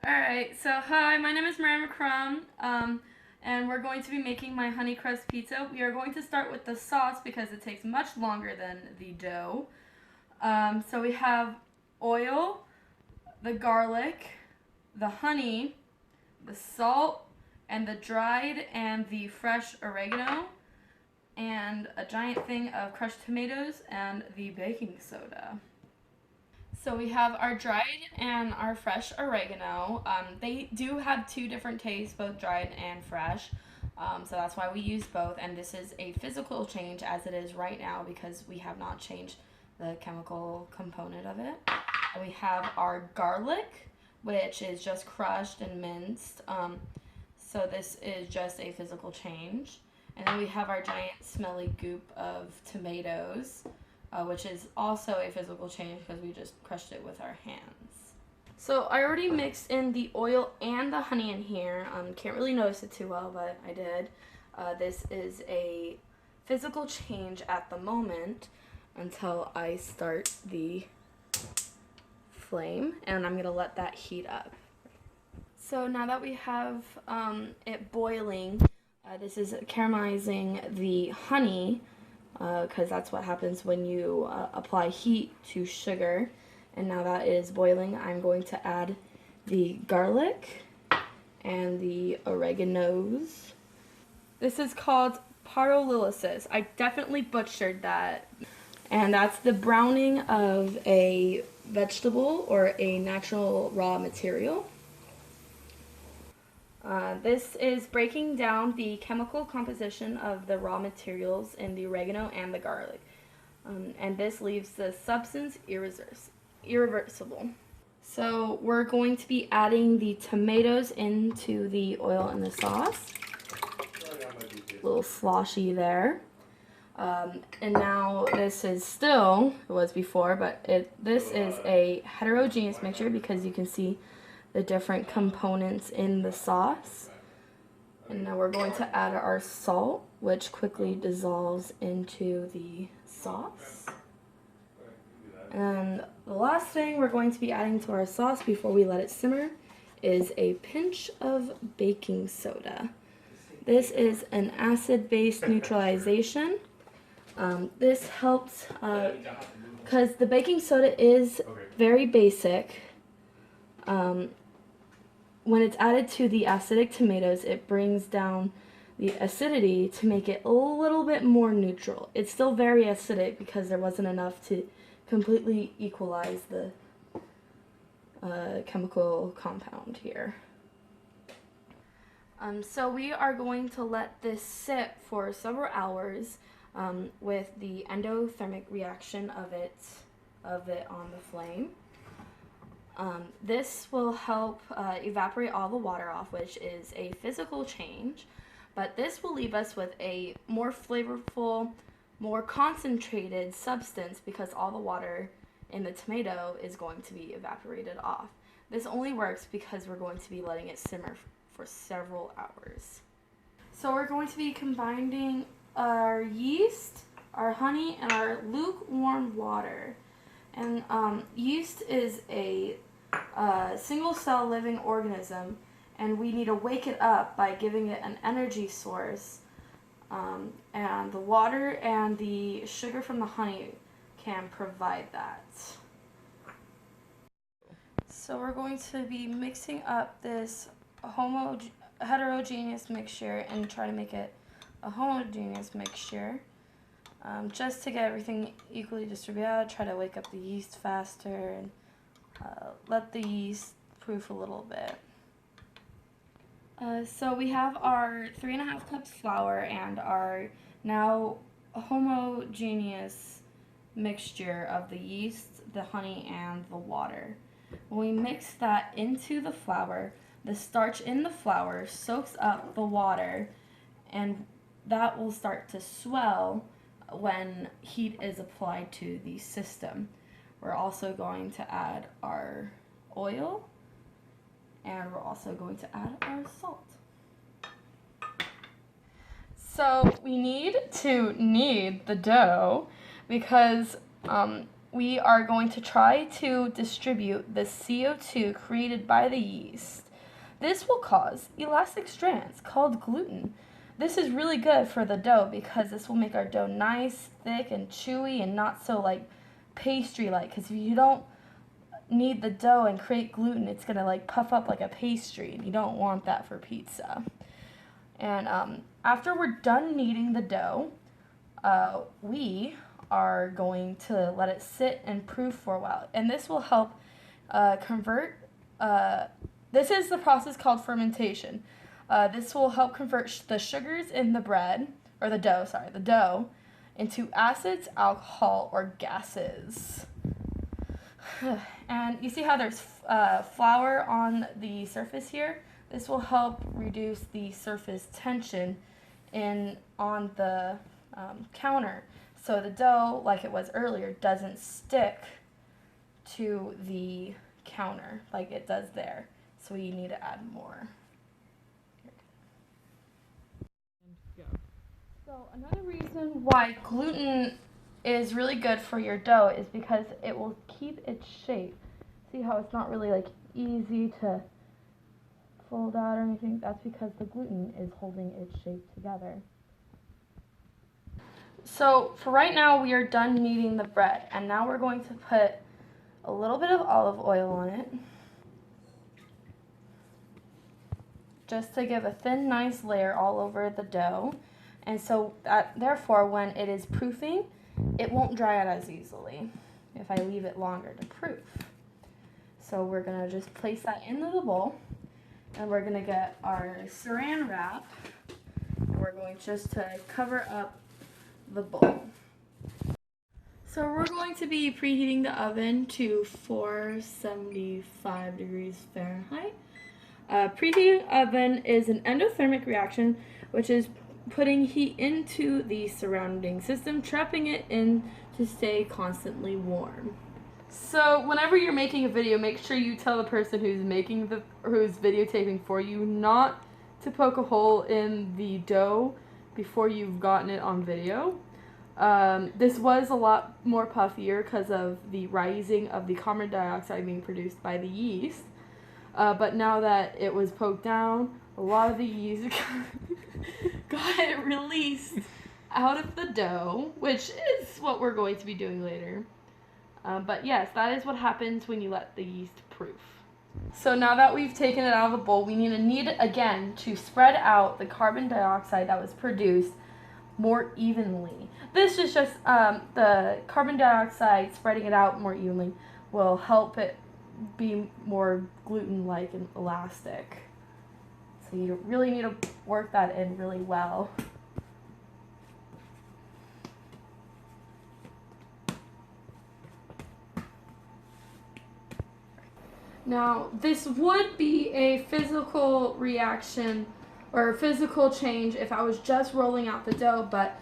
Alright, so hi, my name is Mary McCrum, and we're going to be making my honey crust pizza. We are going to start with the sauce because it takes much longer than the dough. So we have oil, the garlic, the honey, the salt, and the dried and the fresh oregano, and a giant thing of crushed tomatoes and the baking soda. So we have our dried and our fresh oregano. They do have two different tastes, both dried and fresh. So that's why we use both. And this is a physical change as it is right now because we have not changed the chemical component of it. And we have our garlic, which is just crushed and minced. So this is just a physical change. And then we have our giant smelly goop of tomatoes, which is also a physical change because we just crushed it with our hands. So I already mixed in the oil and the honey in here. Can't really notice it too well, but I did. This is a physical change at the moment until I start the flame, and I'm gonna let that heat up. So now that we have it boiling, this is caramelizing the honey, because that's what happens when you apply heat to sugar. And now that it is boiling, I'm going to add the garlic and the oreganos. This is called pyrolysis. I definitely butchered that. And that's the browning of a vegetable or a natural raw material. This is breaking down the chemical composition of the raw materials in the oregano and the garlic. And this leaves the substance irreversible. So we're going to be adding the tomatoes into the oil and the sauce. A little sloshy there. And now this is still, it was before, but this is a heterogeneous mixture because you can see the different components in the sauce. And now we're going to add our salt, which quickly dissolves into the sauce. And the last thing we're going to be adding to our sauce before we let it simmer is a pinch of baking soda. This is an acid-based neutralization. This helps because the baking soda is very basic. When it's added to the acidic tomatoes, it brings down the acidity to make it a little bit more neutral. It's still very acidic because there wasn't enough to completely equalize the chemical compound here. So we are going to let this sit for several hours with the endothermic reaction of it on the flame. This will help evaporate all the water off, which is a physical change, but this will leave us with a more flavorful, more concentrated substance because all the water in the tomato is going to be evaporated off. This only works because we're going to be letting it simmer for several hours. So we're going to be combining our yeast, our honey, and our lukewarm water. And yeast is a single-cell living organism, and we need to wake it up by giving it an energy source. And the water and the sugar from the honey can provide that. So we're going to be mixing up this heterogeneous mixture and try to make it a homogeneous mixture. Just to get everything equally distributed, try to wake up the yeast faster and let the yeast proof a little bit. So we have our 3.5 cups flour and our now homogeneous mixture of the yeast, the honey, and the water. When we mix that into the flour, the starch in the flour soaks up the water, and that will start to swell when heat is applied to the system. We're also going to add our oil, and we're also going to add our salt. So we need to knead the dough because we are going to try to distribute the CO2 created by the yeast. This will cause elastic strands called gluten. This is really good for the dough because this will make our dough nice, thick, and chewy and not so like pastry-like, because if you don't knead the dough and create gluten, it's going to like puff up like a pastry, and you don't want that for pizza. And after we're done kneading the dough, we are going to let it sit and proof for a while. And this will help convert, this is the process called fermentation. This will help convert the sugars in the bread, or the dough, into acids, alcohol, or gases. And you see how there's flour on the surface here? This will help reduce the surface tension on the counter, so the dough, like it was earlier, doesn't stick to the counter like it does there. So we need to add more. So another reason why gluten is really good for your dough is because it will keep its shape. See how it's not really like easy to fold out or anything? That's because the gluten is holding its shape together. So for right now, we are done kneading the bread, and now we're going to put a little bit of olive oil on it, just to give a thin, nice layer all over the dough. And so therefore, when it is proofing, it won't dry out as easily if I leave it longer to proof. So we're gonna just place that into the bowl, and we're gonna get our saran wrap, and we're going just to cover up the bowl. So we're going to be preheating the oven to 475 degrees Fahrenheit. Preheating oven is an endothermic reaction, which is putting heat into the surrounding system, trapping it in to stay constantly warm. So whenever you're making a video, make sure you tell the person who's videotaping for you not to poke a hole in the dough before you've gotten it on video. This was a lot more puffier because of the rising of the carbon dioxide being produced by the yeast. But now that it was poked down, a lot of the yeast got released out of the dough, which is what we're going to be doing later. But yes, that is what happens when you let the yeast proof. So now that we've taken it out of the bowl, we need to knead it again to spread out the carbon dioxide that was produced more evenly. This is just the carbon dioxide spreading it out more evenly will help it be more gluten-like and elastic. So you really need to work that in really well. Now, this would be a physical reaction or physical change if I was just rolling out the dough, but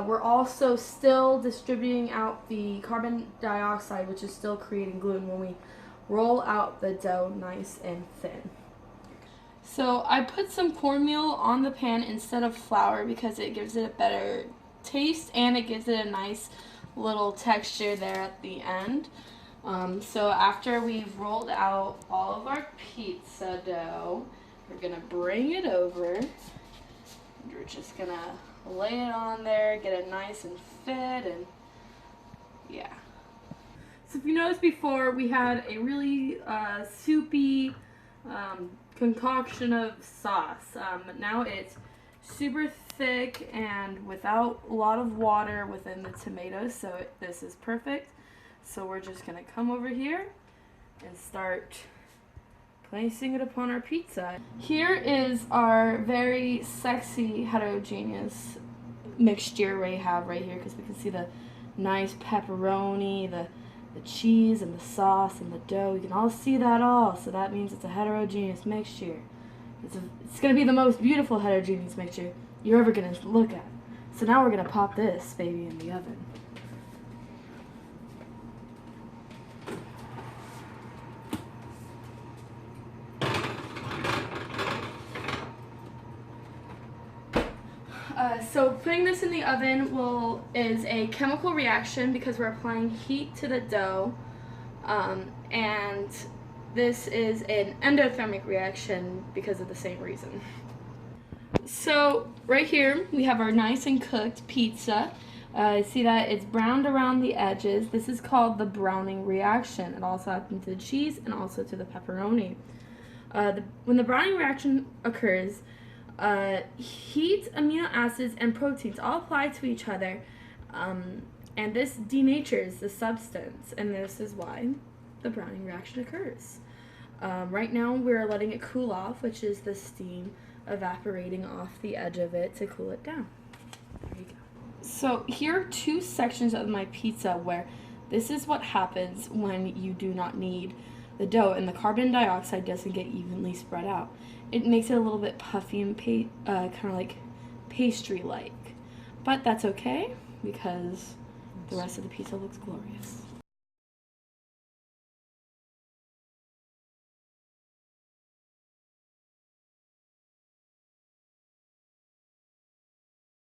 we're also still distributing out the carbon dioxide, which is still creating gluten when we roll out the dough nice and thin. So I put some cornmeal on the pan instead of flour because it gives it a better taste and it gives it a nice little texture there at the end. So after we've rolled out all of our pizza dough, we're gonna bring it over. We're just gonna lay it on there, get it nice and fit, and yeah. So if you noticed before, we had a really soupy concoction of sauce. Now it's super thick and without a lot of water within the tomatoes, so this is perfect. So we're just gonna come over here and start placing it upon our pizza. Here is our very sexy heterogeneous mixture we have right here, because we can see the nice pepperoni, the cheese and the sauce and the dough. You can all see that all, so that means it's a heterogeneous mixture. It's gonna be the most beautiful heterogeneous mixture you're ever gonna look at. So now we're gonna pop this baby in the oven. So putting this in the oven is a chemical reaction because we're applying heat to the dough, and this is an endothermic reaction because of the same reason. So right here we have our nice and cooked pizza. See that it's browned around the edges. This is called the browning reaction. It also happens to the cheese and also to the pepperoni. When the browning reaction occurs, heat, amino acids, and proteins all apply to each other, and this denatures the substance, and this is why the browning reaction occurs. Right now we're letting it cool off, which is the steam evaporating off the edge of it to cool it down. There you go. So here are two sections of my pizza where this is what happens when you do not knead the dough and the carbon dioxide doesn't get evenly spread out. It makes it a little bit puffy and kind of like pastry-like. But that's okay because the rest of the pizza looks glorious.